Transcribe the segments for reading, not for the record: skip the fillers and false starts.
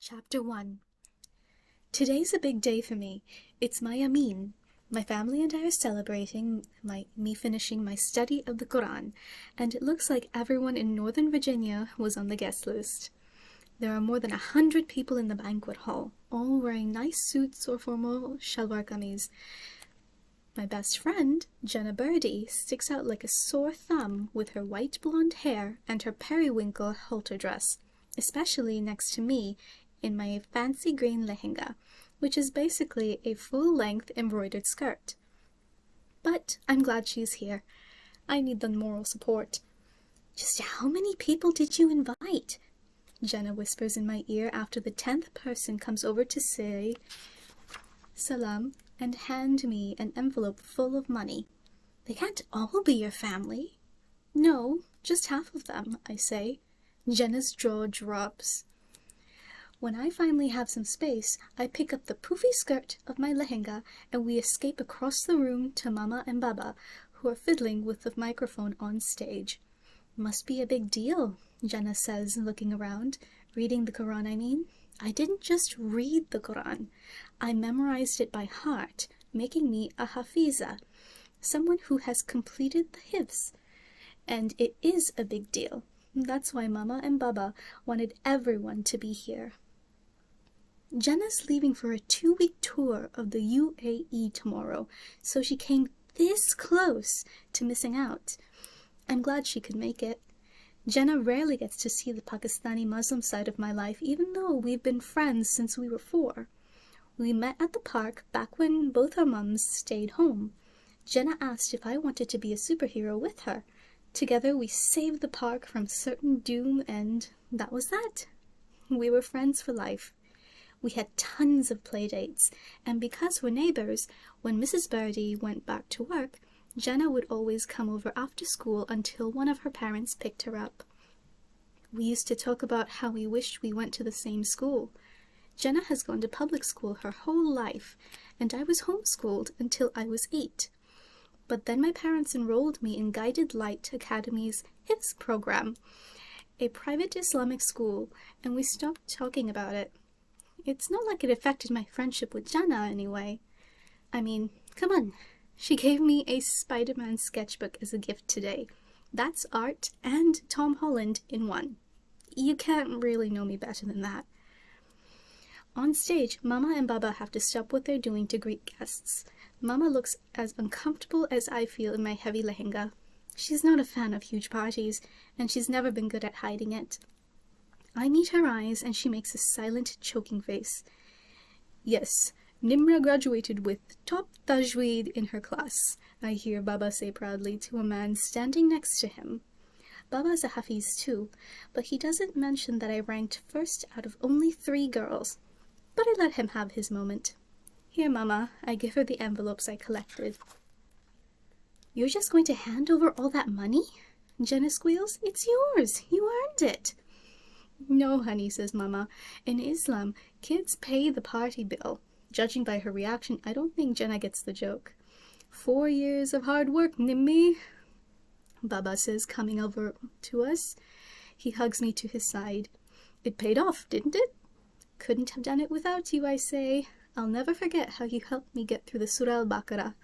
Chapter 1. Today's a big day for me. It's my Ameen. My family and I are celebrating me finishing my study of the Quran, and it looks like everyone in Northern Virginia was on the guest list. There are more than 100 people in the banquet hall, all wearing nice suits or formal shalwar kameez. My best friend, Jenna Birdie, sticks out like a sore thumb with her white blonde hair and her periwinkle halter dress, especially next to me in my fancy green lehenga, which is basically a full-length embroidered skirt. But I'm glad she's here. I need the moral support. "Just how many people did you invite?" Jenna whispers in my ear after the 10th person comes over to say salam and hand me an envelope full of money. "They can't all be your family." "No, just half of them," I say. Jenna's jaw drops. When I finally have some space, I pick up the poofy skirt of my lehenga and we escape across the room to Mama and Baba, who are fiddling with the microphone on stage. "Must be a big deal," Jenna says, looking around. "Reading the Quran, I mean. I didn't just read the Quran. I memorized it by heart, making me a hafiza, someone who has completed the hifz. And it is a big deal. That's why Mama and Baba wanted everyone to be here." Jenna's leaving for a 2-week tour of the UAE tomorrow, so she came this close to missing out. I'm glad she could make it. Jenna rarely gets to see the Pakistani Muslim side of my life, even though we've been friends since we were 4. We met at the park back when both our mums stayed home. Jenna asked if I wanted to be a superhero with her. Together we saved the park from certain doom, and that was that. We were friends for life. We had tons of play dates, and because we're neighbors, when Mrs. Birdie went back to work, Jenna would always come over after school until one of her parents picked her up. We used to talk about how we wished we went to the same school. Jenna has gone to public school her whole life, and I was homeschooled until I was 8. But then my parents enrolled me in Guided Light Academy's Hifz program, a private Islamic school, and we stopped talking about it. It's not like it affected my friendship with Jenna anyway. I mean, come on. She gave me a Spider-Man sketchbook as a gift today. That's art and Tom Holland in one. You can't really know me better than that. On stage, Mama and Baba have to stop what they're doing to greet guests. Mama looks as uncomfortable as I feel in my heavy lehenga. She's not a fan of huge parties, and she's never been good at hiding it. I meet her eyes, and she makes a silent, choking face. "Yes, Nimra graduated with top tajweed in her class," I hear Baba say proudly to a man standing next to him. Baba's a Hafiz too, but he doesn't mention that I ranked first out of only 3 girls. But I let him have his moment. "Here, Mama," I give her the envelopes I collected. "You're just going to hand over all that money?" Jenna squeals. "It's yours. You earned it." "No, honey," says Mama. "In Islam, kids pay the party bill." Judging by her reaction, I don't think Jenna gets the joke. 4 years of hard work, Nimmi," Baba says, coming over to us. He hugs me to his side. "It paid off, didn't it?" "Couldn't have done it without you," I say. "I'll never forget how you helped me get through the Surah al-Baqarah.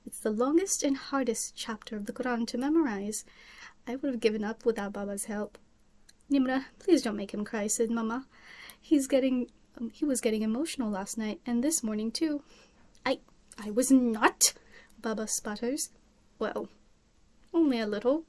It's the longest and hardest chapter of the Quran to memorize. I would have given up without Baba's help." "Nimra, please don't make him cry," said Mama. He was getting emotional last night, and this morning too." I was not," Baba sputters. "Well, only a little."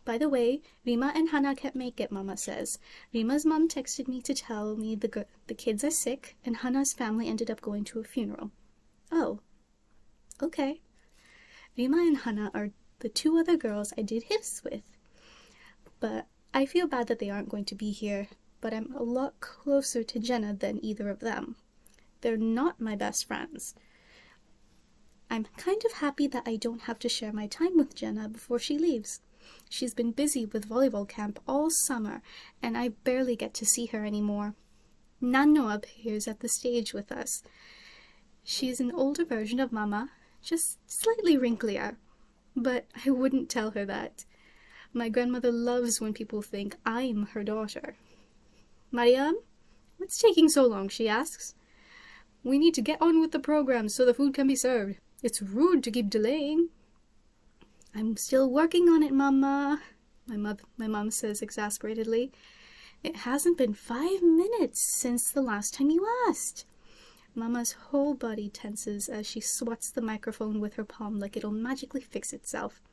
"By the way, Rima and Hannah can't make it," Mama says. "Rima's mom texted me to tell me the kids are sick, and Hannah's family ended up going to a funeral." "Oh, okay." Rima and Hannah are the 2 other girls I did hifz with. But I feel bad that they aren't going to be here, but I'm a lot closer to Jenna than either of them. They're not my best friends. I'm kind of happy that I don't have to share my time with Jenna before she leaves. She's been busy with volleyball camp all summer, and I barely get to see her anymore. Nano appears at the stage with us. She's an older version of Mama, just slightly wrinklier, but I wouldn't tell her that. My grandmother loves when people think I'm her daughter. "Mariam? "What's taking so long?" she asks. "We need to get on with the program so the food can be served. It's rude to keep delaying." "I'm still working on it, Mama," my mom says exasperatedly. "It hasn't been 5 minutes since the last time you asked." Mama's whole body tenses as she swats the microphone with her palm like it'll magically fix itself.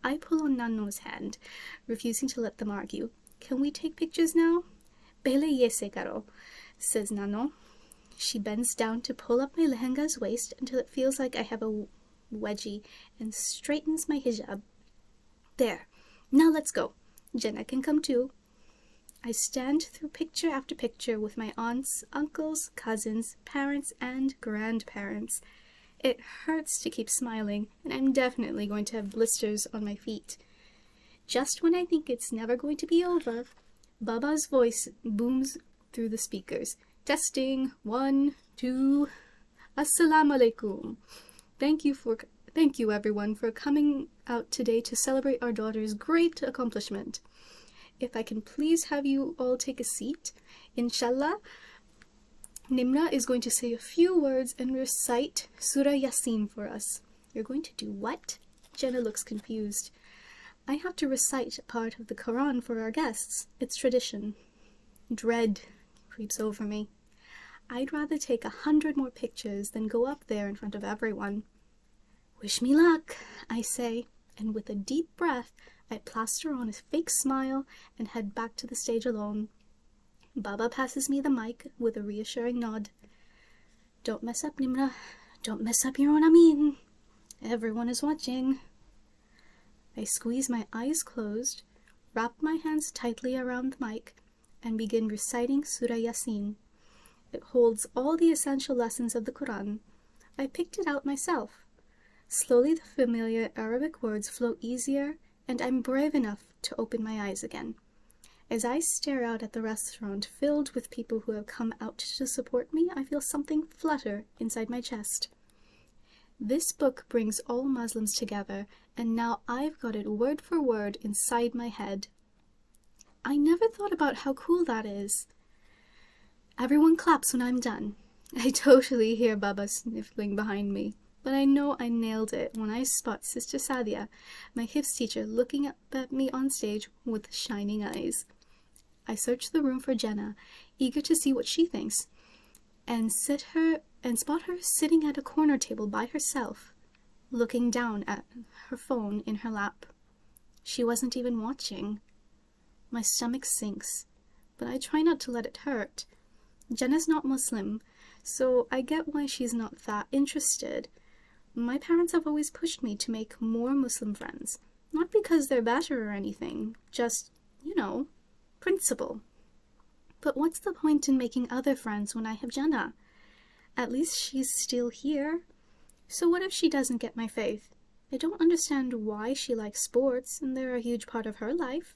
I pull on Nanno's hand, refusing to let them argue. "Can we take pictures now?" "Pele yese karo," says Nanno. She bends down to pull up my lehenga's waist until it feels like I have a wedgie and straightens my hijab. "There. Now let's go. Jenna can come too." I stand through picture after picture with my aunts, uncles, cousins, parents, and grandparents. It hurts to keep smiling, and I'm definitely going to have blisters on my feet. Just when I think it's never going to be over, Baba's voice booms through the speakers. "Testing, 1, 2, Assalamu alaikum. Thank you everyone for coming out today to celebrate our daughter's great accomplishment. If I can please have you all take a seat, inshallah, Nimra is going to say a few words and recite Surah Yasin for us." "You're going to do what?" Jenna looks confused. "I have to recite a part of the Quran for our guests. It's tradition." Dread creeps over me. I'd rather take 100 more pictures than go up there in front of everyone. "Wish me luck," I say, and with a deep breath, I plaster on a fake smile and head back to the stage alone. Baba passes me the mic with a reassuring nod. "Don't mess up, Nimra. Don't mess up your own Amin. Everyone is watching." I squeeze my eyes closed, wrap my hands tightly around the mic, and begin reciting Surah Yasin. It holds all the essential lessons of the Quran. I picked it out myself. Slowly the familiar Arabic words flow easier, and I'm brave enough to open my eyes again. As I stare out at the restaurant filled with people who have come out to support me, I feel something flutter inside my chest. This book brings all Muslims together, and now I've got it word for word inside my head. I never thought about how cool that is. Everyone claps when I'm done. I totally hear Baba sniffling behind me, but I know I nailed it when I spot Sister Sadia, my Hifz teacher, looking up at me on stage with shining eyes. I search the room for Jenna, eager to see what she thinks, and spot her sitting at a corner table by herself, looking down at her phone in her lap. She wasn't even watching. My stomach sinks, but I try not to let it hurt. Jenna's not Muslim, so I get why she's not that interested. My parents have always pushed me to make more Muslim friends, not because they're better or anything, just, principle. But what's the point in making other friends when I have Jenna? At least she's still here. So what if she doesn't get my faith? I don't understand why she likes sports, and they're a huge part of her life.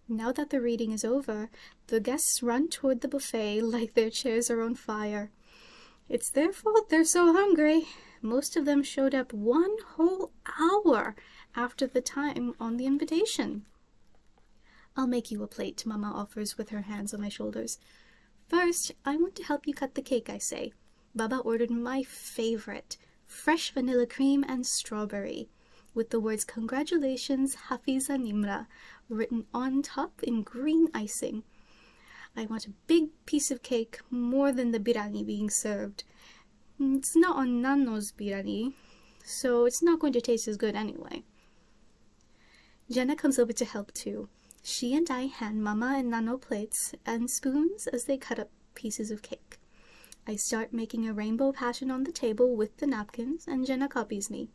Now that the reading is over, the guests run toward the buffet like their chairs are on fire. It's their fault they're so hungry. Most of them showed up 1 whole hour after the time on the invitation. "I'll make you a plate," Mama offers with her hands on my shoulders. "First, I want to help you cut the cake," I say. Baba ordered my favorite, fresh vanilla cream and strawberry, with the words "Congratulations, Hafiza Nimra," written on top in green icing. I want a big piece of cake, more than the biryani being served. It's not on Nanno's biryani, so it's not going to taste as good anyway. Jenna comes over to help too. She and I hand Mama and Nanno plates and spoons as they cut up pieces of cake. I start making a rainbow pattern on the table with the napkins, and Jenna copies me.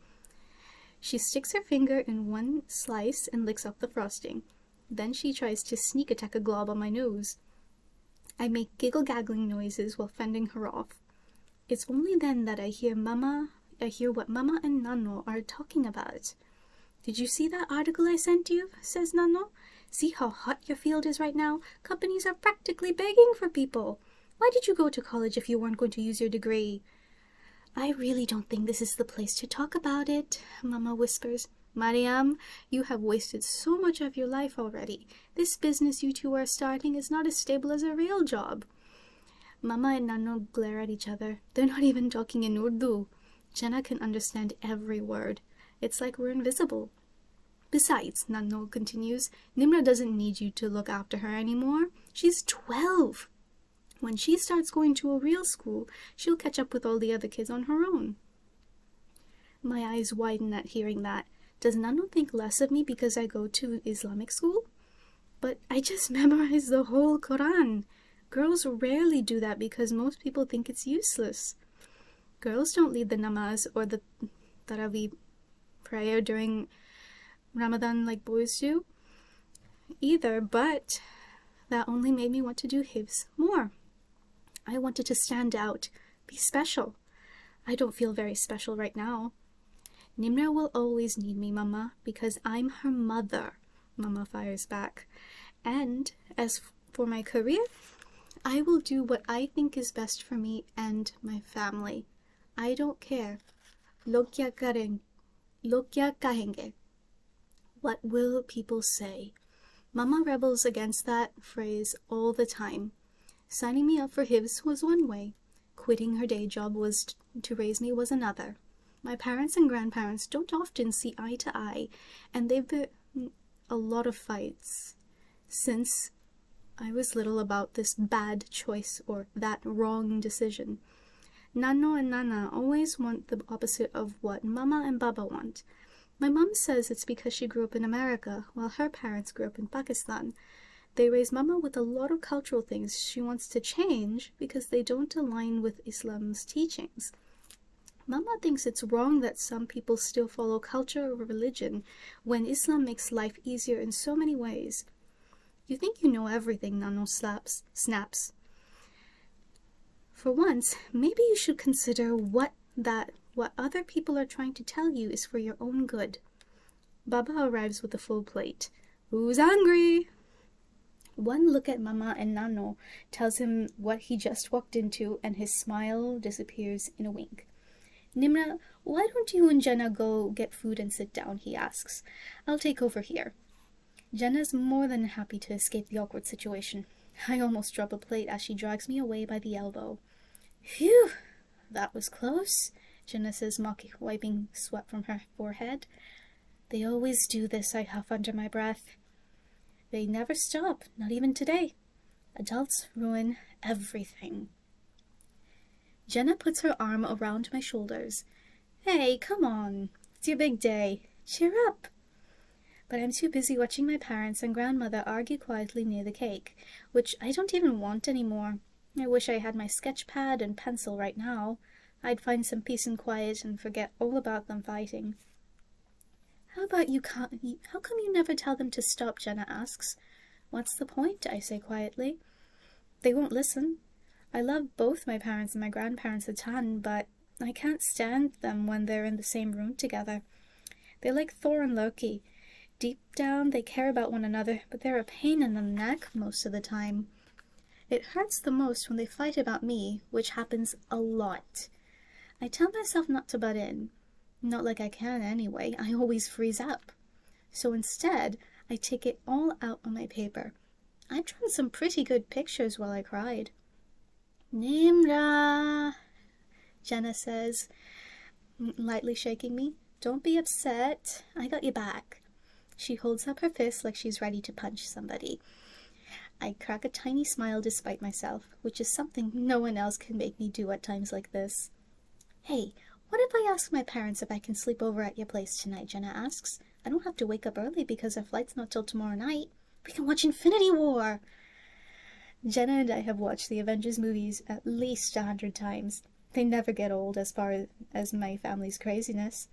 She sticks her finger in one slice and licks off the frosting. Then she tries to sneak attack a glob on my nose. I make giggle-gaggling noises while fending her off. It's only then that I hear what Mama and Nanno are talking about. "Did you see that article I sent you?" says Nanno. "See how hot your field is right now? Companies are practically begging for people. Why did you go to college if you weren't going to use your degree?" "I really don't think this is the place to talk about it," Mama whispers. "Mariam, you have wasted so much of your life already. This business you two are starting is not as stable as a real job." Mama and Nano glare at each other. They're not even talking in Urdu. Jenna can understand every word. It's like we're invisible. Besides, Nano continues, Nimra doesn't need you to look after her anymore. She's 12. When she starts going to a real school, she'll catch up with all the other kids on her own. My eyes widen at hearing that. Does Nano think less of me because I go to Islamic school? But I just memorized the whole Quran. Girls rarely do that because most people think it's useless. Girls don't lead the namaz or the Tarawih prayer during Ramadan like boys do either, but that only made me want to do hifz more. I wanted to stand out, be special. I don't feel very special right now. Nimra will always need me, Mama, because I'm her mother, Mama fires back. And as for my career, I will do what I think is best for me and my family. I don't care. Log kya kahenge. What will people say? Mama rebels against that phrase all the time. Signing me up for hifz was one way. Quitting her day job to raise me was another. My parents and grandparents don't often see eye to eye, and they've been a lot of fights since I was little about this bad choice or that wrong decision. Nano and Nana always want the opposite of what Mama and Baba want. My mom says it's because she grew up in America, while her parents grew up in Pakistan. They raise Mama with a lot of cultural things she wants to change because they don't align with Islam's teachings. Mama thinks it's wrong that some people still follow culture or religion when Islam makes life easier in so many ways. You think you know everything, Nano snaps. For once, maybe you should consider what other people are trying to tell you is for your own good. Baba arrives with a full plate. Who's hungry? One look at Mama and Nano tells him what he just walked into, and his smile disappears in a wink. Nimra, why don't you and Jenna go get food and sit down, he asks. I'll take over here. Jenna's more than happy to escape the awkward situation. I almost drop a plate as she drags me away by the elbow. Phew, that was close, Jenna says, wiping sweat from her forehead. They always do this, I huff under my breath. They never stop, not even today. Adults ruin everything. Jenna puts her arm around my shoulders. Hey, come on. It's your big day. Cheer up. But I'm too busy watching my parents and grandmother argue quietly near the cake, which I don't even want anymore. I wish I had my sketch pad and pencil right now. I'd find some peace and quiet and forget all about them fighting. How come you never tell them to stop, Jenna asks. What's the point, I say quietly. They won't listen. I love both my parents and my grandparents a ton, but I can't stand them when they're in the same room together. They're like Thor and Loki. Deep down, they care about one another, but they're a pain in the neck most of the time. It hurts the most when they fight about me, which happens a lot. I tell myself not to butt in. Not like I can anyway, I always freeze up. So instead, I take it all out on my paper. I've drawn some pretty good pictures while I cried. Nimra, Jenna says, lightly shaking me. Don't be upset. I got your back. She holds up her fist like she's ready to punch somebody. I crack a tiny smile despite myself, which is something no one else can make me do at times like this. Hey, what if I ask my parents if I can sleep over at your place tonight, Jenna asks. I don't have to wake up early because our flight's not till tomorrow night. We can watch Infinity War. Jenna and I have watched the Avengers movies at least 100 times. They never get old as far as my family's craziness.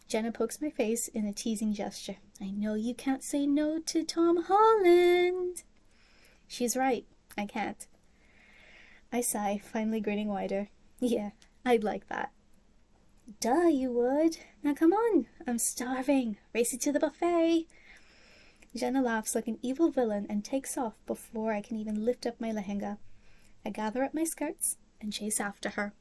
Jenna pokes my face in a teasing gesture. I know you can't say no to Tom Holland. She's right. I can't. I sigh, finally grinning wider. Yeah, I'd like that. Duh, you would. Now come on. I'm starving. Race it to the buffet. Jenna laughs like an evil villain and takes off before I can even lift up my lehenga. I gather up my skirts and chase after her.